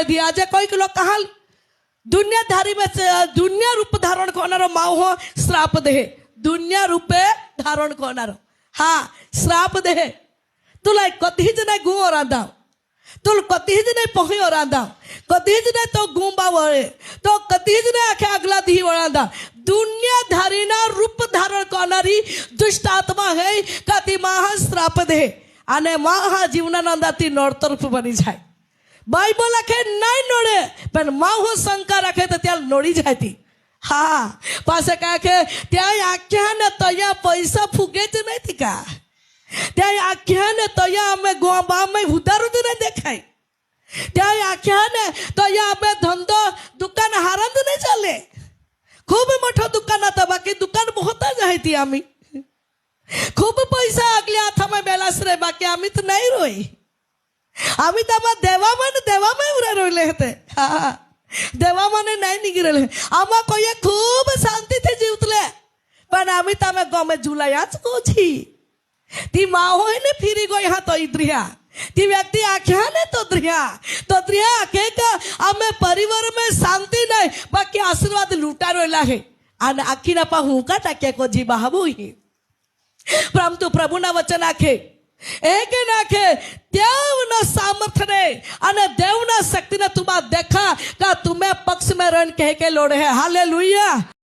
कर दिया। आज कोई लोग कहा दुनियाधारी में दुनिया रूप धारण करना माओ हो श्राप दे, दुनिया रूपे धारण करना हाँ श्राप दे। तुला कधीच नाही गु ओरांदा, तुल कधीच नाही पोहे ओरांदा, कधीच नाही तो गुंबा वळे, तो कधीच नाही आखे अगला धी वळांदा। दुनियाधारी ना रूप धारण करणारी दुष्ट आत्मा है का ती महा श्राप दे અને મહા જીવનાનંદા તી નડતરફ બની જાય। બાઇબલ આખે નહીં નડે પણ માહો શંકા રાખે તો ત્યાં નડી જાય। હા પાસે કાકે ત્યાં આખ્યા ને તયા પૈસા ફૂગે જ નથી કા, ત્યાં આખ્યા ને તયા અમે ગામમાં ઉધારું જ નહીં દેખાય, ત્યાં આખ્યા ને તયા અમે ધંધો દુકાન હારંદ નહીં ચાલે। खूब मोठं दुकान आता, बाकी दुकान बहुत आहे ती आम्ही खूप पैसा आगल्या हातामध्ये बेलास रे, बाकी आम्ही तर नाही रोय, आम्ही तर देवामध्ये उरे रोयले होते। हा देवामध्ये नाही निघिरले, आम्हा कोई खूप शांती थे जीवतले पण आम्ही तर गमे जुलायाच कोची ती माहो ने फिरी गई हा तो इद्रिया ती व्यक्ति आख्या ने तो द्रिया आखे का आमे परिवार में शांति नहीं बाकी आशीर्वाद लूटा रोला है आणि आखी ना पाहू का टाक्या को जी बाबू ही परंतु प्रभु ना वचन आखे एक नाखे देव ना सामर्थ्य ने અને देव ना शक्ति ने तुम्हारा देखा का तुम्हें पक्ष में रण कह के लोड़े है। हालेलुया।